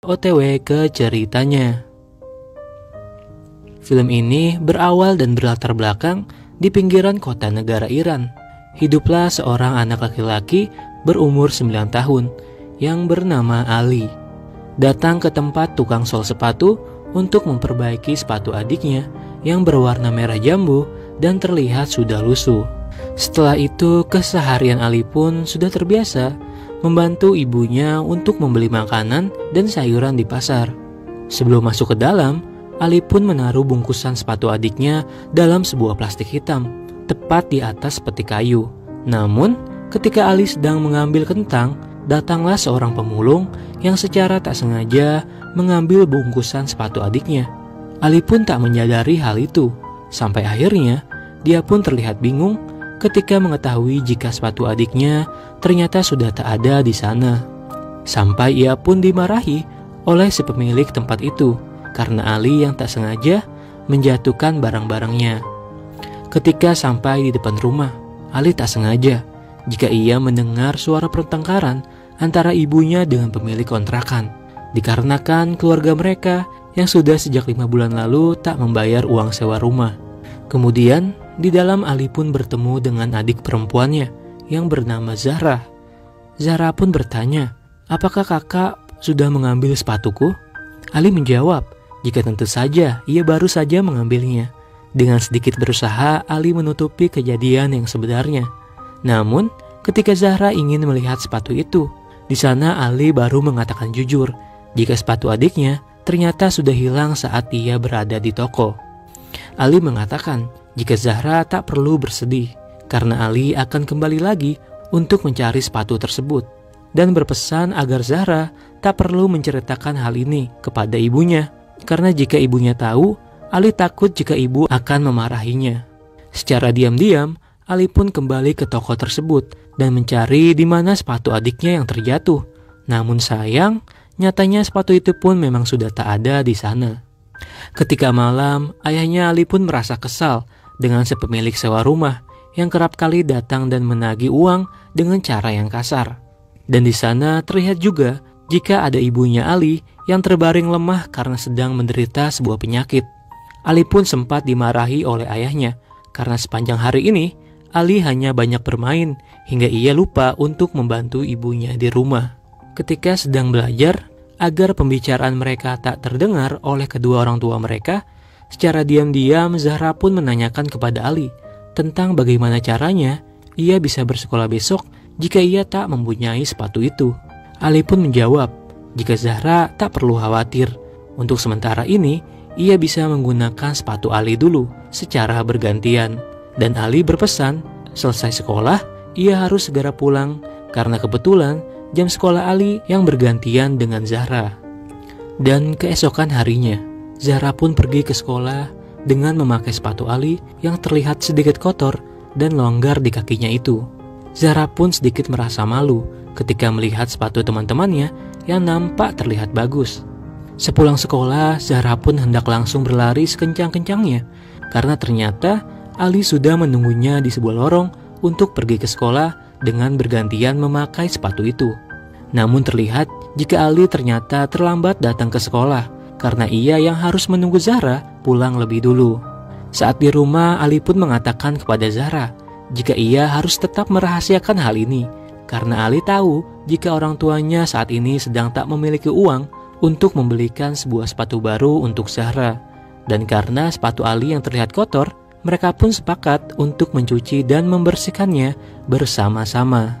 OTW ke ceritanya. Film ini berawal dan berlatar belakang di pinggiran kota negara Iran. Hiduplah seorang anak laki-laki berumur 9 tahun yang bernama Ali. Datang ke tempat tukang sol sepatu untuk memperbaiki sepatu adiknya yang berwarna merah jambu dan terlihat sudah lusuh. Setelah itu, keseharian Ali pun sudah terbiasa membantu ibunya untuk membeli makanan dan sayuran di pasar. Sebelum masuk ke dalam, Ali pun menaruh bungkusan sepatu adiknya dalam sebuah plastik hitam, tepat di atas peti kayu. Namun, ketika Ali sedang mengambil kentang, datanglah seorang pemulung yang secara tak sengaja mengambil bungkusan sepatu adiknya. Ali pun tak menyadari hal itu, sampai akhirnya dia pun terlihat bingung ketika mengetahui jika sepatu adiknya ternyata sudah tak ada di sana. Sampai ia pun dimarahi oleh si pemilik tempat itu karena Ali yang tak sengaja menjatuhkan barang-barangnya. Ketika sampai di depan rumah, Ali tak sengaja jika ia mendengar suara pertengkaran antara ibunya dengan pemilik kontrakan, dikarenakan keluarga mereka yang sudah sejak 5 bulan lalu tak membayar uang sewa rumah. Kemudian, di dalam Ali pun bertemu dengan adik perempuannya yang bernama Zahra. Zahra pun bertanya, "Apakah kakak sudah mengambil sepatuku?" Ali menjawab, "Jika tentu saja, ia baru saja mengambilnya." Dengan sedikit berusaha, Ali menutupi kejadian yang sebenarnya. Namun, ketika Zahra ingin melihat sepatu itu, di sana Ali baru mengatakan jujur jika sepatu adiknya ternyata sudah hilang saat ia berada di toko. Ali mengatakan jika Zahra tak perlu bersedih karena Ali akan kembali lagi untuk mencari sepatu tersebut, dan berpesan agar Zahra tak perlu menceritakan hal ini kepada ibunya karena jika ibunya tahu, Ali takut jika ibu akan memarahinya. Secara diam-diam, Ali pun kembali ke toko tersebut dan mencari di mana sepatu adiknya yang terjatuh. Namun sayang, nyatanya sepatu itu pun memang sudah tak ada di sana. Ketika malam, ayahnya Ali pun merasa kesal dengan si pemilik sewa rumah yang kerap kali datang dan menagih uang dengan cara yang kasar. Dan di sana terlihat juga jika ada ibunya Ali yang terbaring lemah karena sedang menderita sebuah penyakit. Ali pun sempat dimarahi oleh ayahnya karena sepanjang hari ini Ali hanya banyak bermain hingga ia lupa untuk membantu ibunya di rumah. Ketika sedang belajar, agar pembicaraan mereka tak terdengar oleh kedua orang tua mereka, secara diam-diam Zahra pun menanyakan kepada Ali tentang bagaimana caranya ia bisa bersekolah besok jika ia tak mempunyai sepatu itu. Ali pun menjawab jika Zahra tak perlu khawatir. Untuk sementara ini, ia bisa menggunakan sepatu Ali dulu secara bergantian. Dan Ali berpesan, selesai sekolah, ia harus segera pulang karena kebetulan jam sekolah Ali yang bergantian dengan Zahra. Dan keesokan harinya, Zahra pun pergi ke sekolah dengan memakai sepatu Ali yang terlihat sedikit kotor dan longgar di kakinya itu. Zahra pun sedikit merasa malu ketika melihat sepatu teman-temannya yang nampak terlihat bagus. Sepulang sekolah, Zahra pun hendak langsung berlari sekencang-kencangnya karena ternyata Ali sudah menunggunya di sebuah lorong untuk pergi ke sekolah dengan bergantian memakai sepatu itu. Namun terlihat jika Ali ternyata terlambat datang ke sekolah karena ia yang harus menunggu Zahra pulang lebih dulu. Saat di rumah, Ali pun mengatakan kepada Zahra jika ia harus tetap merahasiakan hal ini karena Ali tahu jika orang tuanya saat ini sedang tak memiliki uang untuk membelikan sebuah sepatu baru untuk Zahra. Dan karena sepatu Ali yang terlihat kotor, mereka pun sepakat untuk mencuci dan membersihkannya bersama-sama.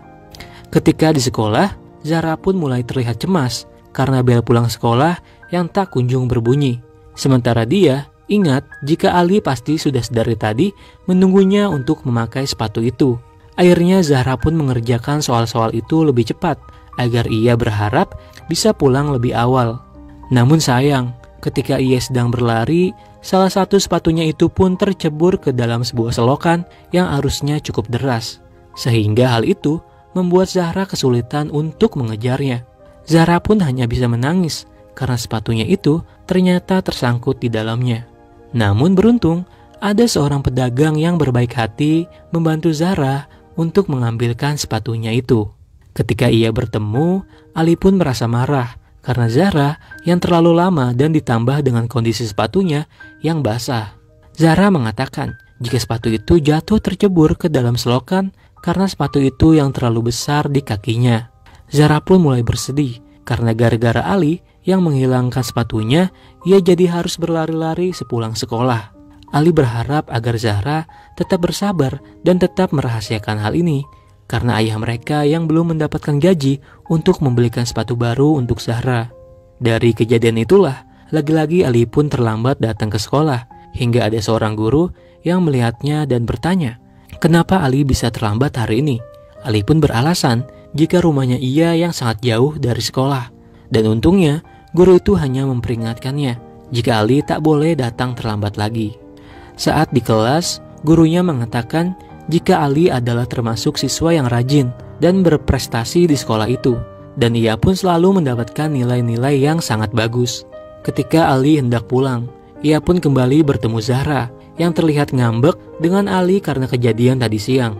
Ketika di sekolah, Zahra pun mulai terlihat cemas karena bel pulang sekolah yang tak kunjung berbunyi. Sementara dia ingat jika Ali pasti sudah sedari tadi menunggunya untuk memakai sepatu itu. Akhirnya Zahra pun mengerjakan soal-soal itu lebih cepat agar ia berharap bisa pulang lebih awal. Namun sayang, ketika ia sedang berlari, salah satu sepatunya itu pun tercebur ke dalam sebuah selokan yang arusnya cukup deras. Sehingga hal itu membuat Zahra kesulitan untuk mengejarnya. Zahra pun hanya bisa menangis karena sepatunya itu ternyata tersangkut di dalamnya. Namun beruntung, ada seorang pedagang yang berbaik hati membantu Zahra untuk mengambilkan sepatunya itu. Ketika ia bertemu, Ali pun merasa marah karena Zahra yang terlalu lama dan ditambah dengan kondisi sepatunya yang basah. Zahra mengatakan jika sepatu itu jatuh tercebur ke dalam selokan karena sepatu itu yang terlalu besar di kakinya. Zahra pun mulai bersedih karena gara-gara Ali yang menghilangkan sepatunya, ia jadi harus berlari-lari sepulang sekolah. Ali berharap agar Zahra tetap bersabar dan tetap merahasiakan hal ini karena ayah mereka yang belum mendapatkan gaji untuk membelikan sepatu baru untuk Zahra. Dari kejadian itulah, lagi-lagi Ali pun terlambat datang ke sekolah hingga ada seorang guru yang melihatnya dan bertanya, kenapa Ali bisa terlambat hari ini? Ali pun beralasan jika rumahnya ia yang sangat jauh dari sekolah. Dan untungnya, guru itu hanya memperingatkannya jika Ali tak boleh datang terlambat lagi. Saat di kelas, gurunya mengatakan jika Ali adalah termasuk siswa yang rajin dan berprestasi di sekolah itu, dan ia pun selalu mendapatkan nilai-nilai yang sangat bagus. Ketika Ali hendak pulang, ia pun kembali bertemu Zahra yang terlihat ngambek dengan Ali karena kejadian tadi siang.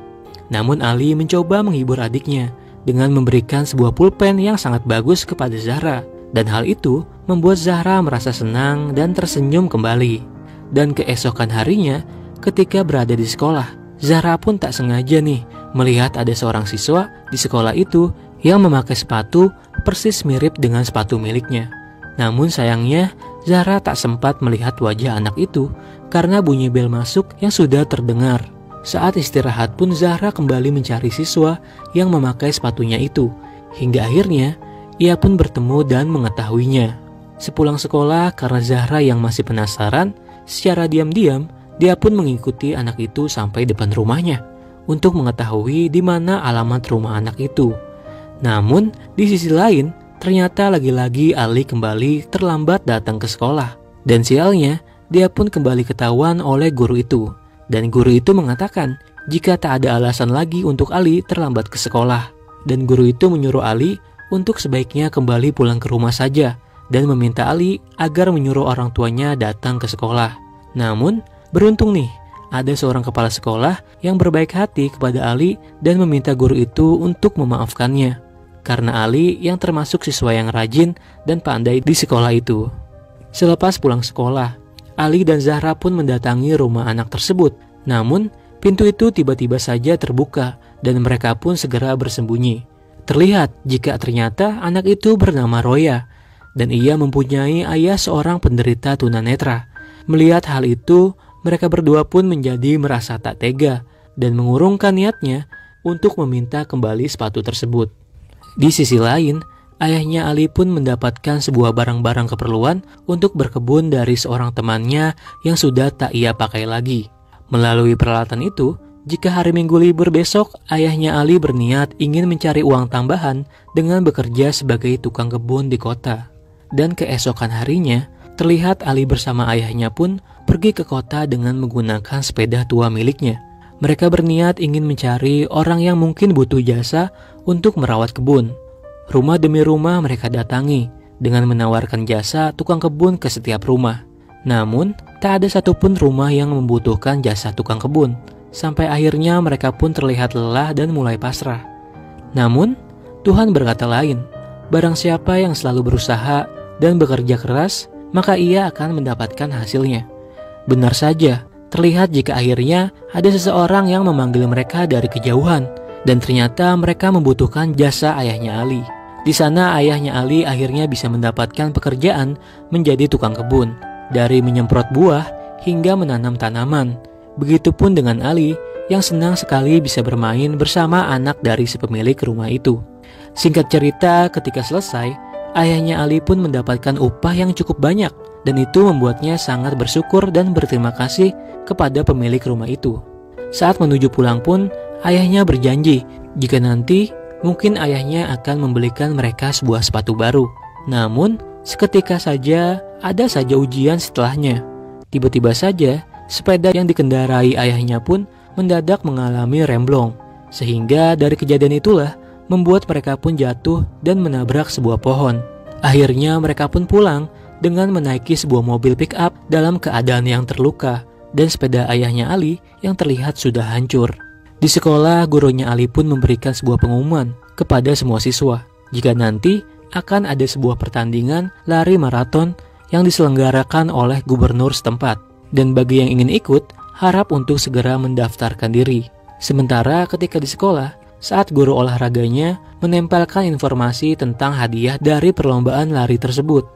Namun Ali mencoba menghibur adiknya dengan memberikan sebuah pulpen yang sangat bagus kepada Zahra, dan hal itu membuat Zahra merasa senang dan tersenyum kembali. Dan keesokan harinya, ketika berada di sekolah, Zahra pun tak sengaja nih melihat ada seorang siswa di sekolah itu yang memakai sepatu persis mirip dengan sepatu miliknya. Namun sayangnya, Zahra tak sempat melihat wajah anak itu karena bunyi bel masuk yang sudah terdengar. Saat istirahat pun Zahra kembali mencari siswa yang memakai sepatunya itu, hingga akhirnya ia pun bertemu dan mengetahuinya. Sepulang sekolah, karena Zahra yang masih penasaran, secara diam-diam dia pun mengikuti anak itu sampai depan rumahnya untuk mengetahui di mana alamat rumah anak itu. Namun di sisi lain, ternyata lagi-lagi Ali kembali terlambat datang ke sekolah, dan sialnya dia pun kembali ketahuan oleh guru itu. Dan guru itu mengatakan jika tak ada alasan lagi untuk Ali terlambat ke sekolah. Dan guru itu menyuruh Ali untuk sebaiknya kembali pulang ke rumah saja dan meminta Ali agar menyuruh orang tuanya datang ke sekolah. Namun beruntung nih, ada seorang kepala sekolah yang berbaik hati kepada Ali dan meminta guru itu untuk memaafkannya. Karena Ali yang termasuk siswa yang rajin dan pandai di sekolah itu. Selepas pulang sekolah, Ali dan Zahra pun mendatangi rumah anak tersebut. Namun, pintu itu tiba-tiba saja terbuka dan mereka pun segera bersembunyi. Terlihat jika ternyata anak itu bernama Roya dan ia mempunyai ayah seorang penderita tunanetra. Melihat hal itu, mereka berdua pun menjadi merasa tak tega dan mengurungkan niatnya untuk meminta kembali sepatu tersebut. Di sisi lain, ayahnya Ali pun mendapatkan sebuah barang-barang keperluan untuk berkebun dari seorang temannya yang sudah tak ia pakai lagi. Melalui peralatan itu, jika hari Minggu libur besok, ayahnya Ali berniat ingin mencari uang tambahan dengan bekerja sebagai tukang kebun di kota. Dan keesokan harinya, terlihat Ali bersama ayahnya pun pergi ke kota dengan menggunakan sepeda tua miliknya. Mereka berniat ingin mencari orang yang mungkin butuh jasa untuk merawat kebun. Rumah demi rumah mereka datangi dengan menawarkan jasa tukang kebun ke setiap rumah. Namun, tak ada satupun rumah yang membutuhkan jasa tukang kebun. Sampai akhirnya mereka pun terlihat lelah dan mulai pasrah. Namun, Tuhan berkata lain. Barang siapa yang selalu berusaha dan bekerja keras, maka ia akan mendapatkan hasilnya. Benar saja, terlihat jika akhirnya ada seseorang yang memanggil mereka dari kejauhan. Dan ternyata mereka membutuhkan jasa ayahnya Ali. Di sana ayahnya Ali akhirnya bisa mendapatkan pekerjaan menjadi tukang kebun. Dari menyemprot buah hingga menanam tanaman. Begitupun dengan Ali yang senang sekali bisa bermain bersama anak dari si pemilik rumah itu. Singkat cerita, ketika selesai, ayahnya Ali pun mendapatkan upah yang cukup banyak. Dan itu membuatnya sangat bersyukur dan berterima kasih kepada pemilik rumah itu. Saat menuju pulang pun, ayahnya berjanji jika nanti mungkin ayahnya akan membelikan mereka sebuah sepatu baru. Namun, seketika saja ada saja ujian setelahnya. Tiba-tiba saja, sepeda yang dikendarai ayahnya pun mendadak mengalami remblong. Sehingga dari kejadian itulah membuat mereka pun jatuh dan menabrak sebuah pohon. Akhirnya mereka pun pulang dengan menaiki sebuah mobil pick-up dalam keadaan yang terluka. Dan sepeda ayahnya Ali yang terlihat sudah hancur. Di sekolah, gurunya Ali pun memberikan sebuah pengumuman kepada semua siswa. Jika nanti akan ada sebuah pertandingan lari maraton yang diselenggarakan oleh gubernur setempat. Dan bagi yang ingin ikut, harap untuk segera mendaftarkan diri. Sementara ketika di sekolah, saat guru olahraganya menempelkan informasi tentang hadiah dari perlombaan lari tersebut,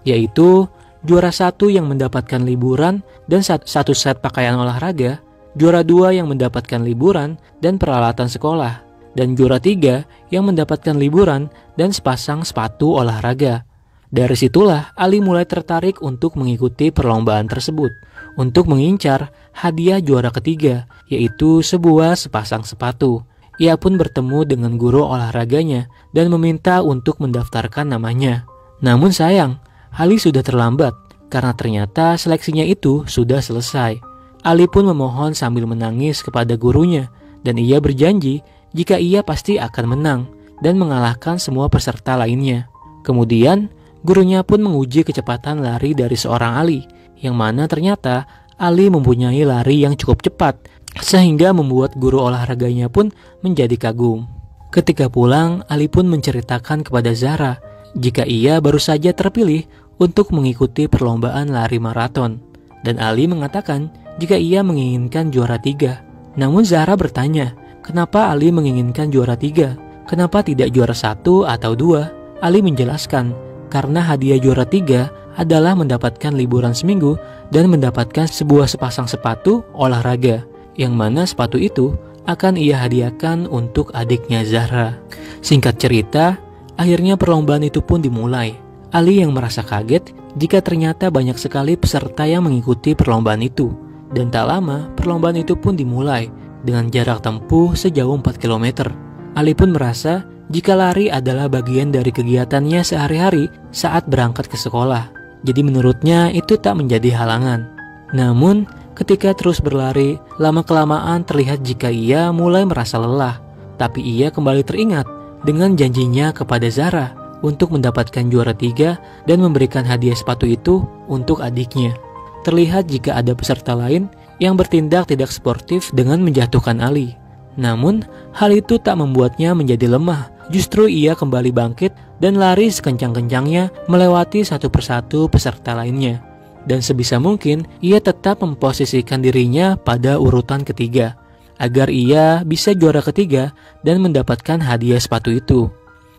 yaitu juara 1 yang mendapatkan liburan dan satu set pakaian olahraga, juara 2 yang mendapatkan liburan dan peralatan sekolah, dan juara 3 yang mendapatkan liburan dan sepasang sepatu olahraga. Dari situlah Ali mulai tertarik untuk mengikuti perlombaan tersebut, untuk mengincar hadiah juara ketiga, yaitu sebuah sepasang sepatu. Ia pun bertemu dengan guru olahraganya dan meminta untuk mendaftarkan namanya. Namun sayang, Ali sudah terlambat karena ternyata seleksinya itu sudah selesai. Ali pun memohon sambil menangis kepada gurunya, dan ia berjanji jika ia pasti akan menang dan mengalahkan semua peserta lainnya. Kemudian, gurunya pun menguji kecepatan lari dari seorang Ali, yang mana ternyata Ali mempunyai lari yang cukup cepat, sehingga membuat guru olahraganya pun menjadi kagum. Ketika pulang, Ali pun menceritakan kepada Zahra jika ia baru saja terpilih untuk mengikuti perlombaan lari maraton. Dan Ali mengatakan jika ia menginginkan juara 3. Namun Zahra bertanya, kenapa Ali menginginkan juara 3? Kenapa tidak juara 1 atau 2? Ali menjelaskan, karena hadiah juara 3 adalah mendapatkan liburan seminggu dan mendapatkan sebuah sepasang sepatu olahraga, yang mana sepatu itu akan ia hadiahkan untuk adiknya Zahra. Singkat cerita, akhirnya perlombaan itu pun dimulai. Ali yang merasa kaget jika ternyata banyak sekali peserta yang mengikuti perlombaan itu. Dan tak lama, perlombaan itu pun dimulai dengan jarak tempuh sejauh 4 km. Ali pun merasa jika lari adalah bagian dari kegiatannya sehari-hari saat berangkat ke sekolah. Jadi menurutnya itu tak menjadi halangan. Namun, ketika terus berlari, lama-kelamaan terlihat jika ia mulai merasa lelah. Tapi ia kembali teringat dengan janjinya kepada Zahra untuk mendapatkan juara 3 dan memberikan hadiah sepatu itu untuk adiknya. Terlihat jika ada peserta lain yang bertindak tidak sportif dengan menjatuhkan Ali. Namun, hal itu tak membuatnya menjadi lemah. Justru ia kembali bangkit dan lari sekencang-kencangnya melewati satu persatu peserta lainnya. Dan sebisa mungkin, ia tetap memposisikan dirinya pada urutan ketiga, agar ia bisa juara ketiga dan mendapatkan hadiah sepatu itu.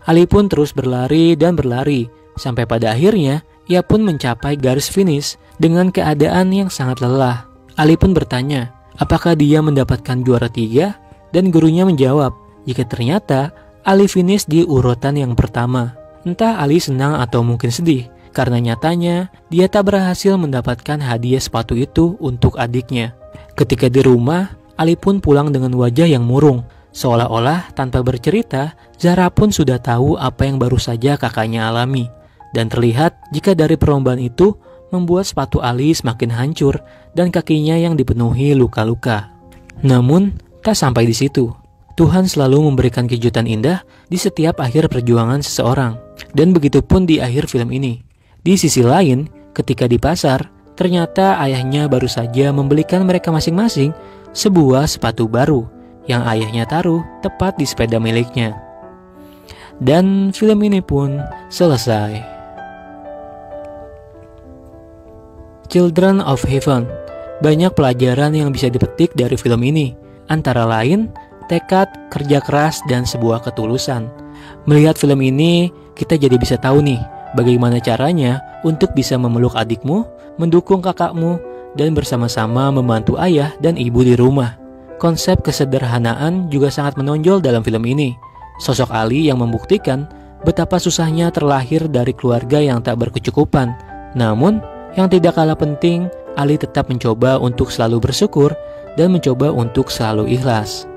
Ali pun terus berlari dan berlari, sampai pada akhirnya ia pun mencapai garis finish dengan keadaan yang sangat lelah. Ali pun bertanya, apakah dia mendapatkan juara 3? Dan gurunya menjawab, jika ternyata Ali finish di urutan yang pertama. Entah Ali senang atau mungkin sedih, karena nyatanya dia tak berhasil mendapatkan hadiah sepatu itu untuk adiknya. Ketika di rumah, Ali pun pulang dengan wajah yang murung. Seolah-olah tanpa bercerita, Zahra pun sudah tahu apa yang baru saja kakaknya alami. Dan terlihat jika dari perlombaan itu membuat sepatu Ali semakin hancur dan kakinya yang dipenuhi luka-luka. Namun, tak sampai di situ. Tuhan selalu memberikan kejutan indah di setiap akhir perjuangan seseorang. Dan begitu pun di akhir film ini. Di sisi lain, ketika di pasar, ternyata ayahnya baru saja membelikan mereka masing-masing sebuah sepatu baru yang ayahnya taruh tepat di sepeda miliknya. Dan film ini pun selesai. Children of Heaven. Banyak pelajaran yang bisa dipetik dari film ini. Antara lain, tekad, kerja keras, dan sebuah ketulusan. Melihat film ini, kita jadi bisa tahu nih, bagaimana caranya untuk bisa memeluk adikmu, mendukung kakakmu, dan bersama-sama membantu ayah dan ibu di rumah. Konsep kesederhanaan juga sangat menonjol dalam film ini. Sosok Ali yang membuktikan betapa susahnya terlahir dari keluarga yang tak berkecukupan. Namun, yang tidak kalah penting, Ali tetap mencoba untuk selalu bersyukur dan mencoba untuk selalu ikhlas.